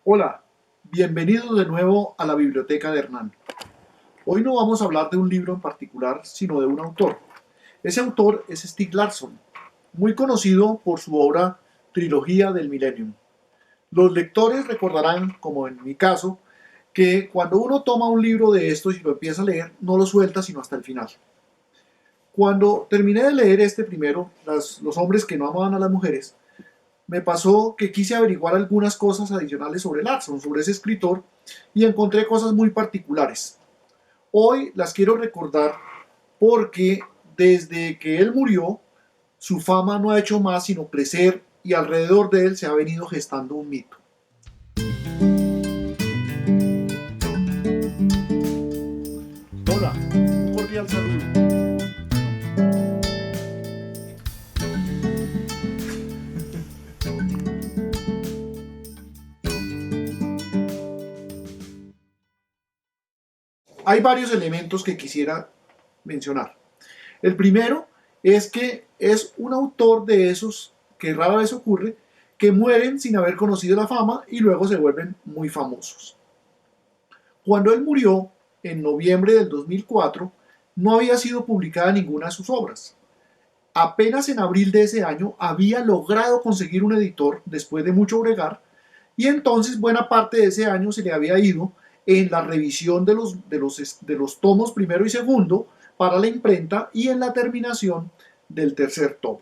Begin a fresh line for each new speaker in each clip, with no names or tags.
Hola, bienvenidos de nuevo a la biblioteca de Hernán. Hoy no vamos a hablar de un libro en particular, sino de un autor. Ese autor es Stieg Larsson, muy conocido por su obra Trilogía del Millennium. Los lectores recordarán, como en mi caso, que cuando uno toma un libro de estos y lo empieza a leer, no lo suelta sino hasta el final. Cuando terminé de leer este primero, Los hombres que no amaban a las mujeres, me pasó que quise averiguar algunas cosas adicionales sobre Larsson, sobre ese escritor, y encontré cosas muy particulares. Hoy las quiero recordar porque desde que él murió, su fama no ha hecho más sino crecer y alrededor de él se ha venido gestando un mito. Hola, un cordial saludo. Hay varios elementos que quisiera mencionar. El primero es que es un autor de esos que rara vez ocurre, que mueren sin haber conocido la fama y luego se vuelven muy famosos. Cuando él murió, en noviembre del 2004, no había sido publicada ninguna de sus obras. Apenas en abril de ese año había logrado conseguir un editor después de mucho bregar, y entonces buena parte de ese año se le había ido en la revisión de los tomos primero y segundo para la imprenta y en la terminación del tercer tomo.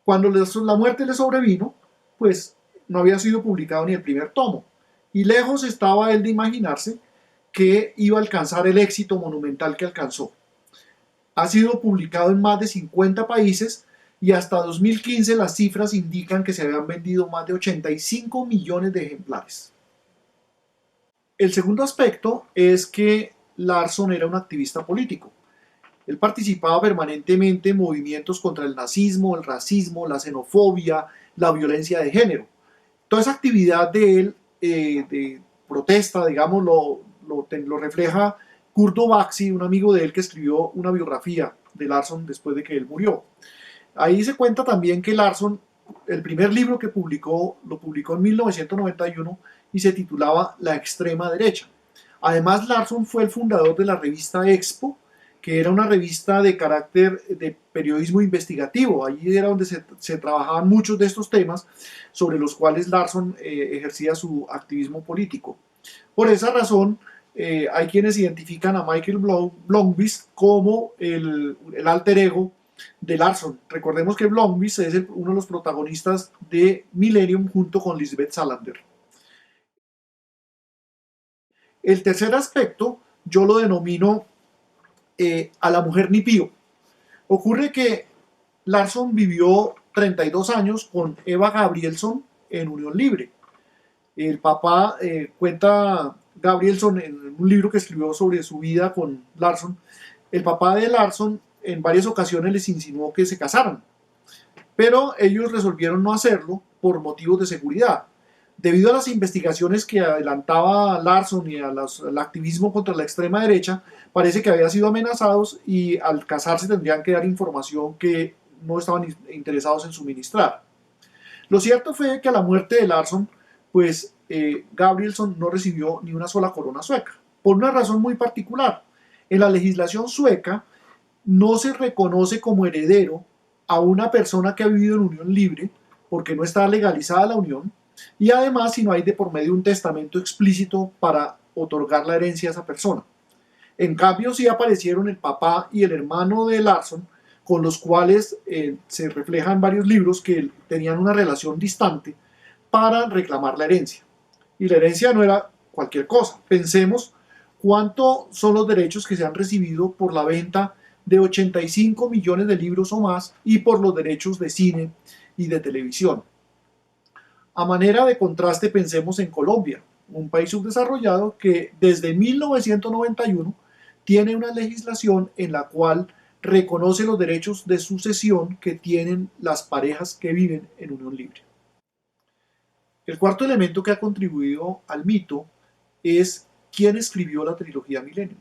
Cuando la muerte le sobrevino, pues no había sido publicado ni el primer tomo, y lejos estaba él de imaginarse que iba a alcanzar el éxito monumental que alcanzó. Ha sido publicado en más de 50 países y hasta 2015 las cifras indican que se habían vendido más de 85 millones de ejemplares. El segundo aspecto es que Larsson era un activista político. Él participaba permanentemente en movimientos contra el nazismo, el racismo, la xenofobia, la violencia de género. Toda esa actividad de él, de protesta, digamos, lo refleja Kurt Baxi, un amigo de él que escribió una biografía de Larsson después de que él murió. Ahí se cuenta también que Larsson, el primer libro que publicó, lo publicó en 1991 y se titulaba La extrema derecha. Además, Larsson fue el fundador de la revista Expo, que era una revista de carácter de periodismo investigativo. Allí era donde se trabajaban muchos de estos temas sobre los cuales Larsson ejercía su activismo político. Por esa razón, hay quienes identifican a Michael Blomqvist como el alter ego de Larsson. Recordemos que Blomqvist es uno de los protagonistas de Millennium junto con Lisbeth Salander. El tercer aspecto yo lo denomino a la mujer ni pío. Ocurre que Larsson vivió 32 años con Eva Gabrielson en unión libre. El papá cuenta Gabrielson en un libro que escribió sobre su vida con Larsson. El papá de Larsson en varias ocasiones les insinuó que se casaran, pero ellos resolvieron no hacerlo por motivos de seguridad. Debido a las investigaciones que adelantaba Larsson y al activismo contra la extrema derecha, parece que habían sido amenazados y al casarse tendrían que dar información que no estaban interesados en suministrar. Lo cierto fue que a la muerte de Larsson, pues Gabrielson no recibió ni una sola corona sueca, por una razón muy particular. En la legislación sueca no se reconoce como heredero a una persona que ha vivido en unión libre, porque no está legalizada la unión, y además si no hay de por medio un testamento explícito para otorgar la herencia a esa persona. En cambio, sí aparecieron el papá y el hermano de Larsson, con los cuales se reflejan varios libros que tenían una relación distante para reclamar la herencia. Y la herencia no era cualquier cosa. Pensemos cuánto son los derechos que se han recibido por la venta de 85 millones de libros o más y por los derechos de cine y de televisión. A manera de contraste, pensemos en Colombia, un país subdesarrollado que desde 1991 tiene una legislación en la cual reconoce los derechos de sucesión que tienen las parejas que viven en unión libre. El cuarto elemento que ha contribuido al mito es quién escribió la trilogía Millennium.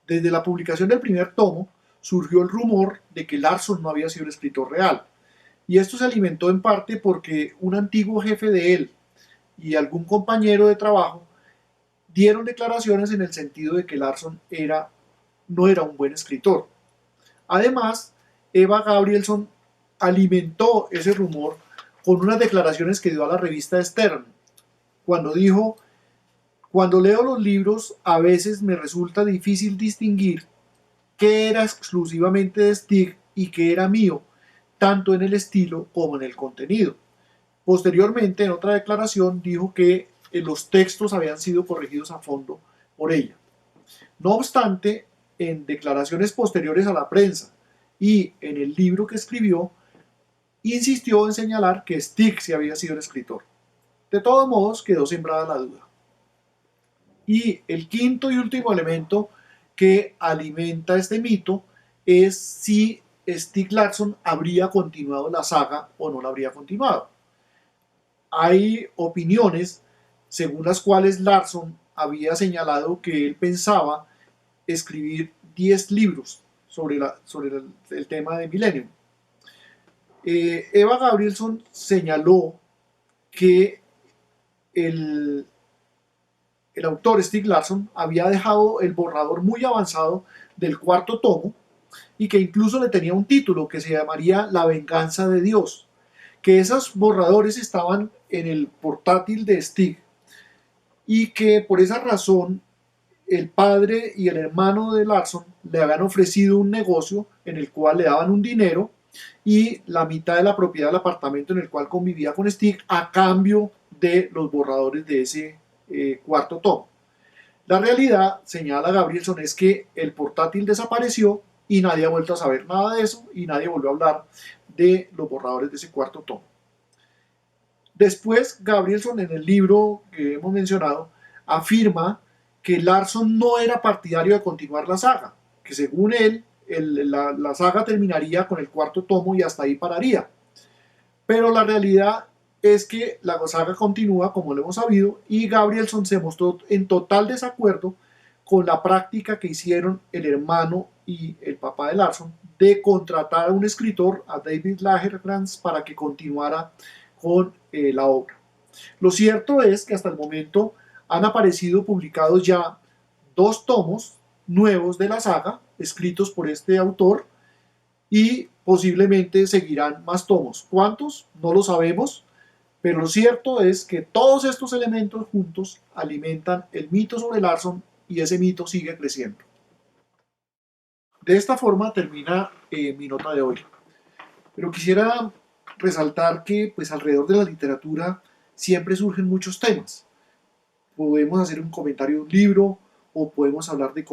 Desde la publicación del primer tomo surgió el rumor de que Larsson no había sido el escritor real, y esto se alimentó en parte porque un antiguo jefe de él, y algún compañero de trabajo dieron declaraciones en el sentido de que Larson no era un buen escritor. Además, Eva Gabrielson alimentó ese rumor con unas declaraciones que dio a la revista Stern, cuando dijo: cuando leo los libros, a veces me resulta difícil distinguir qué era exclusivamente de Stig y qué era mío, tanto en el estilo como en el contenido. Posteriormente, en otra declaración, dijo que los textos habían sido corregidos a fondo por ella. No obstante, en declaraciones posteriores a la prensa y en el libro que escribió, insistió en señalar que Stig sí había sido el escritor. De todos modos, quedó sembrada la duda. Y el quinto y último elemento que alimenta este mito es si Stieg Larsson habría continuado la saga o no la habría continuado. Hay opiniones según las cuales Larsson había señalado que él pensaba escribir 10 libros sobre el tema de Millennium. Eva Gabrielson señaló que el autor Stieg Larsson había dejado el borrador muy avanzado del cuarto tomo y que incluso le tenía un título que se llamaría La venganza de Dios, que esos borradores estaban en el portátil de Stieg y que por esa razón el padre y el hermano de Larsson le habían ofrecido un negocio en el cual le daban un dinero y la mitad de la propiedad del apartamento en el cual convivía con Stieg a cambio de los borradores de ese cuarto tomo. La realidad, señala Gabrielson, es que el portátil desapareció y nadie ha vuelto a saber nada de eso y nadie volvió a hablar de los borradores de ese cuarto tomo. Después, Gabrielson, en el libro que hemos mencionado, afirma que Larsson no era partidario de continuar la saga, que según él, la saga terminaría con el cuarto tomo y hasta ahí pararía. Pero la realidad es que la saga continúa, como lo hemos sabido, y Gabrielson se mostró en total desacuerdo con la práctica que hicieron el hermano y el papá de Larsson de contratar a un escritor, a David Lagercrantz, para que continuara con la obra. Lo cierto es que hasta el momento han aparecido publicados ya 2 tomos nuevos de la saga, escritos por este autor, y posiblemente seguirán más tomos. ¿Cuántos? No lo sabemos, pero lo cierto es que todos estos elementos juntos alimentan el mito sobre Larsson y ese mito sigue creciendo. De esta forma termina mi nota de hoy. Pero quisiera resaltar que pues alrededor de la literatura siempre surgen muchos temas. Podemos hacer un comentario de un libro o podemos hablar de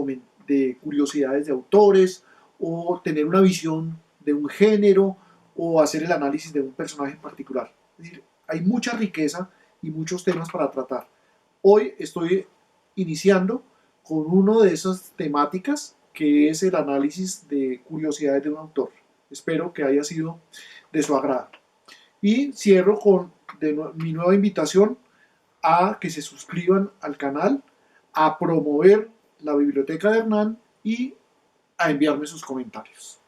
curiosidades de autores o tener una visión de un género o hacer el análisis de un personaje en particular. Es decir, hay mucha riqueza y muchos temas para tratar. Hoy estoy iniciando con una de esas temáticas que es el análisis de curiosidades de un autor. Espero que haya sido de su agrado. Y cierro con mi nueva invitación a que se suscriban al canal, a promover la biblioteca de Hernán y a enviarme sus comentarios.